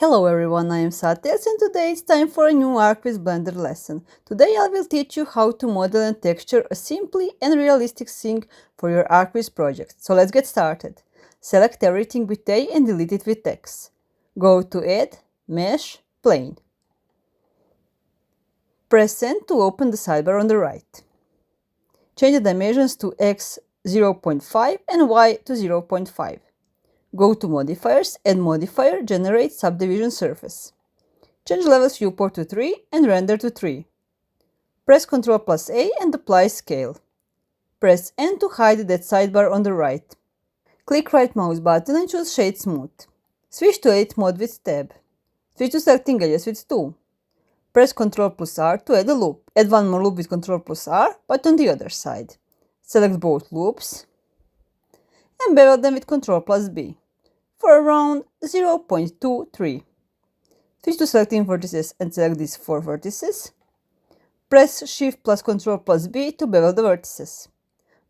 Hello everyone, I am Sates and today it's time for a new ArchViz Blender lesson. Today I will teach you how to model and texture a simply and realistic scene for your ArchViz project. So let's get started. Select everything with A and delete it with X. Go to Add, Mesh, Plane. Press N to open the sidebar on the right. Change the dimensions to X 0.5 and Y to 0.5. Go to Modifiers, add Modifier, generate Subdivision surface. Change Levels viewport to 3 and Render to 3. Press Ctrl+ A and apply Scale. Press N to hide that sidebar on the right. Click right mouse button and choose Shade Smooth. Switch to Edit Mode with Tab. Switch to Selecting Edges with 2. Press Ctrl+R to add a loop. Add one more loop with Ctrl+R, but on the other side. Select both loops and bevel them with Ctrl+B for around 0.23. Switch to selecting vertices and select these 4 vertices. Press Shift plus Ctrl+B to bevel the vertices.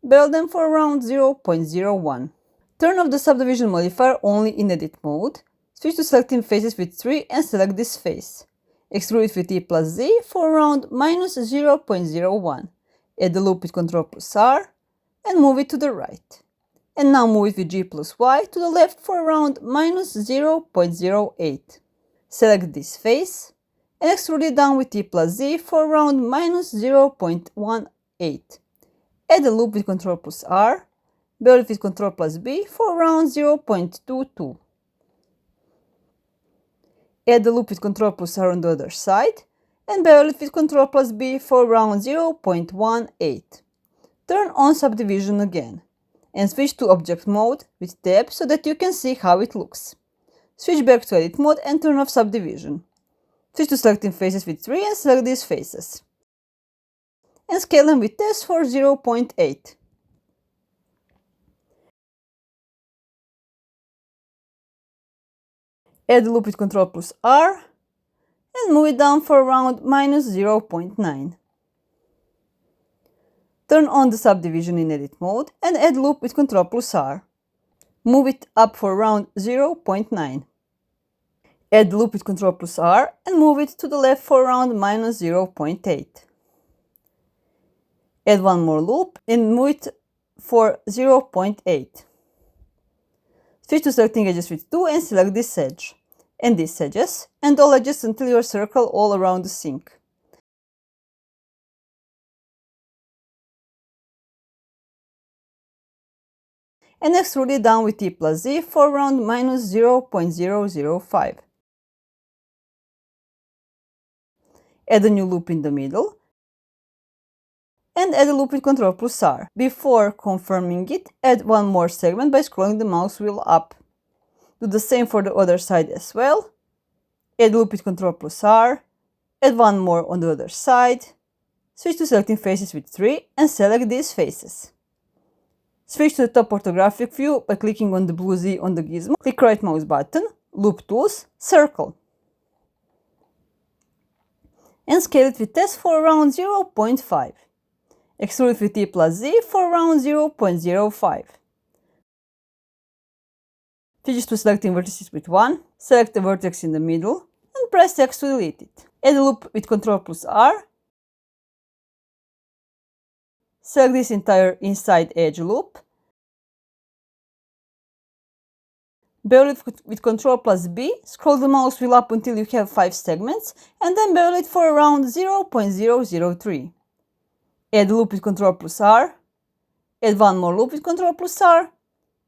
Bevel them for around 0.01. Turn off the subdivision modifier only in edit mode. Switch to selecting faces with 3 and select this face. Extrude it with E+Z for around -0.01. Add the loop with Ctrl+R and move it to the right. And now move it with G+Y to the left for around -0.08. Select this face and extrude it down with E+Z for around -0.18. Add a loop with Ctrl+R, bevel it with Ctrl+B for around 0.22. Add the loop with Ctrl+R on the other side and bevel it with Ctrl+B for around 0.18. Turn on subdivision again and switch to object mode with tab so that you can see how it looks. Switch back to edit mode and turn off subdivision. Switch to selecting faces with 3 and select these faces. And scale them with S for 0.8. Add the loop with Ctrl+R and move it down for around -0.9. Turn on the subdivision in edit mode and add loop with Ctrl+R. Move it up for around 0.9. Add loop with Ctrl+R and move it to the left for around -0.8. Add one more loop and move it for 0.8. Switch to selecting edges with 2 and select this edge, and these edges, and all edges until you circle all around the sink. And extrude it down with E+Z for around -0.005. Add a new loop in the middle and add a loop with Ctrl+R. Before confirming it, add one more segment by scrolling the mouse wheel up. Do the same for the other side as well. Add a loop with Ctrl+R, add one more on the other side. Switch to selecting faces with 3 and select these faces. Switch to the top orthographic view by clicking on the blue Z on the gizmo. Click right mouse button, loop tools, circle. And scale it with S for around 0.5. Extrude it with E+Z for around 0.05. Switch to selecting vertices with 1. Select the vertex in the middle and press X to delete it. Add a loop with Ctrl+R. Select this entire inside edge loop. Bevel it with Ctrl+B, scroll the mouse wheel up until you have 5 segments, and then bevel it for around 0.003. Add a loop with Ctrl+R. Add one more loop with Ctrl+R.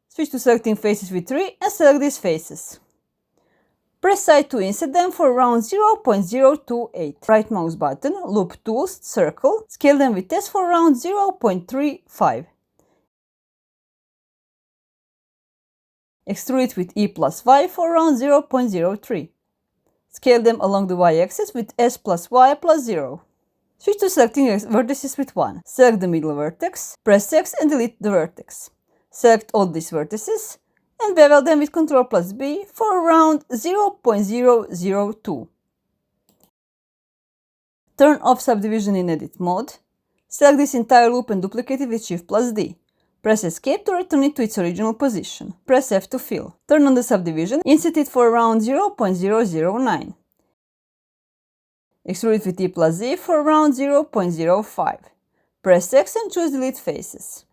Switch to selecting faces with 3 and select these faces. Press side to inset them for around 0.028. Right mouse button, loop tools, circle, scale them with S for around 0.35. Extrude it with E+Y for around 0.03. Scale them along the Y-axis with S+Y+0. Switch to selecting vertices with 1. Select the middle vertex, press X and delete the vertex. Select all these vertices and bevel them with Ctrl+B for around 0.002. Turn off subdivision in edit mode. Select this entire loop and duplicate it with Shift+D. Press Escape to return it to its original position. Press F to fill. Turn on the subdivision, insert it for around 0.009. Extrude it with T plus Z for around 0.05. Press X and choose Delete Faces.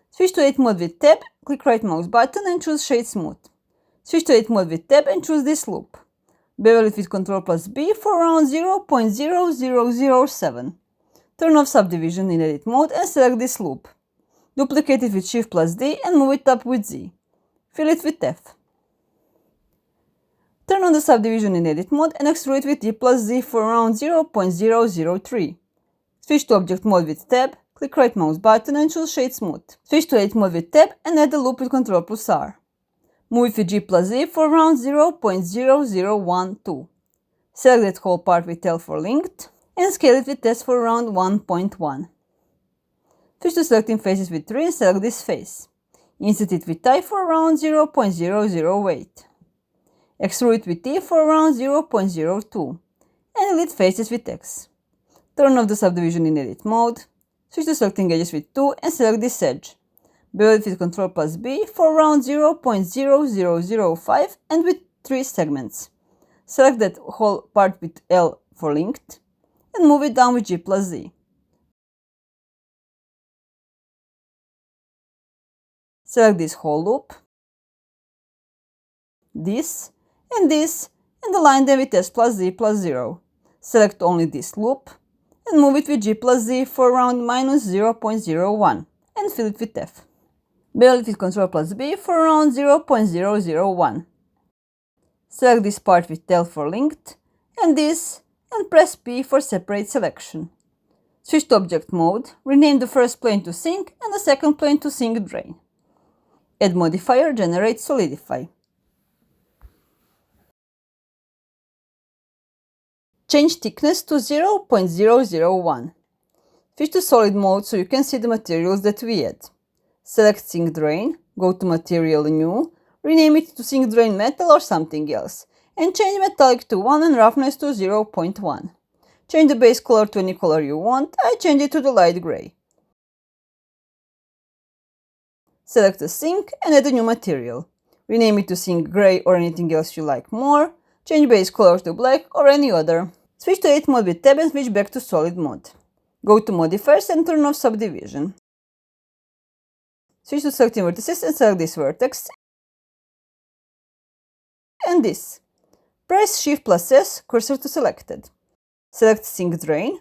Switch to Edit Mode with Tab, click right mouse button and choose Shade Smooth. Switch to Edit Mode with Tab and choose this loop. Bevel it with Ctrl plus B for around 0.0007. Turn off Subdivision in Edit Mode and select this loop. Duplicate it with Shift plus D and move it up with Z. Fill it with F. Turn on the Subdivision in Edit Mode and extrude it with T plus Z for around 0.003. Switch to Object Mode with Tab, click right mouse button and choose Shade Smooth. Switch to Edit Mode with Tab and add the loop with Ctrl plus R. Move it with G plus Z for around 0.0012. Select that whole part with L for linked and scale it with S for around 1.1. Switch to Selecting Faces with 3 and select this face. Insert it with I for around 0.008. Extrude it with T for around 0.02 and delete faces with X. Turn off the Subdivision in Edit Mode. Switch to Selecting Edges with 2 and select this edge. Bevel it with Ctrl plus B for around 0.0005 and with 3 segments. Select that whole part with L for linked and move it down with G plus Z. Select this whole loop, this, and align them with S plus Z plus 0. Select only this loop, and move it with G plus Z for around minus 0.01, and fill it with F. Bevel it with Ctrl plus B for around 0.001. Select this part with L for linked, and press P for separate selection. Switch to Object Mode, rename the first plane to Sink and the second plane to Sink Drain. Add modifier, generate solidify. Change thickness to 0.001. Switch to solid mode so you can see the materials that we add. Select Sink Drain, go to Material New, rename it to Sink Drain Metal or something else, and change Metallic to 1 and Roughness to 0.1. Change the base color to any color you want. I change it to the light gray. Select a sink and add a new material. Rename it to Sink Gray or anything else you like more. Change base color to black or any other. Switch to Edit Mode with Tab and switch back to Solid Mode. Go to Modifiers and turn off Subdivision. Switch to Selecting Vertices and select this vertex and this. Press Shift plus S, cursor to selected. Select Sink Drain,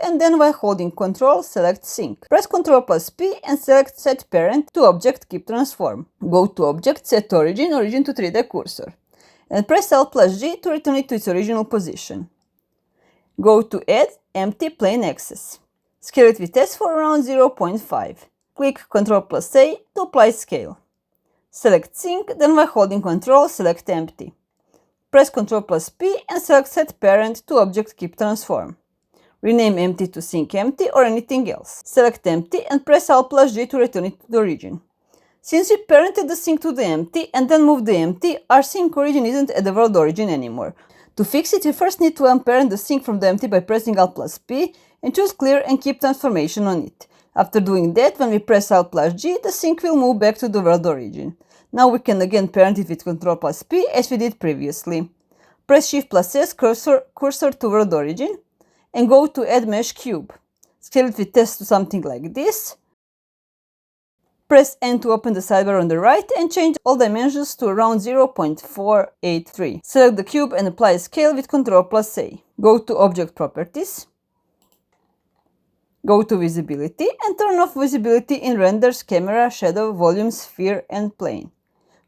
and then while holding Ctrl, select Sink. Press Ctrl plus P and select Set Parent to Object Keep Transform. Go to Object, Set Origin to 3D Cursor, and press Alt plus G to return it to its original position. Go to Add Empty Plane Axis. Scale it with S for around 0.5. Click Ctrl plus A to apply scale. Select Sink, then while holding Ctrl, select Empty. Press Ctrl plus P and select Set Parent to Object Keep Transform. Rename Empty to Sink Empty or anything else. Select Empty and press Alt plus G to return it to the origin. Since we parented the sink to the empty and then moved the empty, our sink origin isn't at the world origin anymore. To fix it, we first need to unparent the sink from the empty by pressing Alt plus P and choose Clear and keep transformation on it. After doing that, when we press Alt plus G, the sink will move back to the world origin. Now we can again parent it with Ctrl plus P as we did previously. Press Shift plus S, cursor to world origin, and go to Add Mesh Cube. Scale it with S to something like this. Press N to open the sidebar on the right and change all dimensions to around 0.483. Select the cube and apply scale with Ctrl plus A. Go to Object Properties. Go to Visibility and turn off Visibility in Renders, Camera, Shadow, Volume, Sphere and Plane.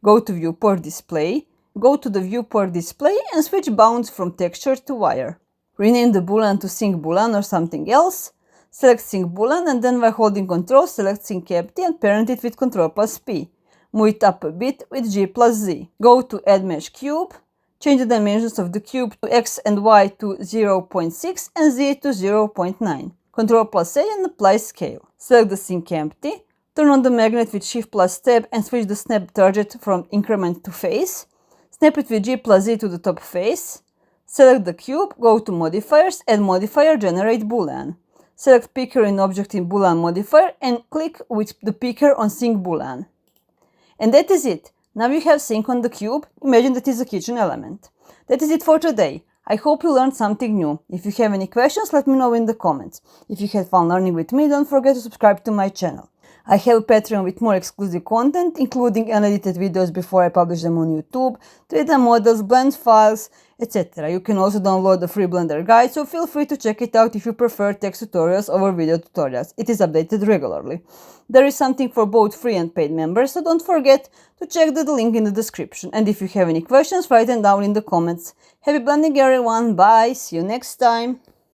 Go to Viewport Display. Go to the Viewport Display and switch bounds from Texture to Wire. Rename the boolean to Sink Boolean or something else. Select Sink Boolean and then while holding Ctrl, select Sink Empty and parent it with Ctrl plus P. Move it up a bit with G plus Z. Go to Add Mesh Cube. Change the dimensions of the cube to X and Y to 0.6 and Z to 0.9. Ctrl plus A and apply scale. Select the sink empty. Turn on the magnet with Shift plus Tab and switch the snap target from increment to face. Snap it with G plus Z to the top face. Select the cube, go to Modifiers, add modifier, generate boolean. Select picker in object in boolean modifier and click with the picker on sync boolean. And that is it. Now you have sync on the cube. Imagine that is a kitchen element. That is it for today. I hope you learned something new. If you have any questions, let me know in the comments. If you had fun learning with me, don't forget to subscribe to my channel. I have a Patreon with more exclusive content, including unedited videos before I publish them on YouTube, 3D models, blend files, etc. You can also download the free Blender guide, so feel free to check it out if you prefer text tutorials over video tutorials. It is updated regularly. There is something for both free and paid members, so don't forget to check the link in the description. And if you have any questions, write them down in the comments. Happy blending everyone, bye, see you next time!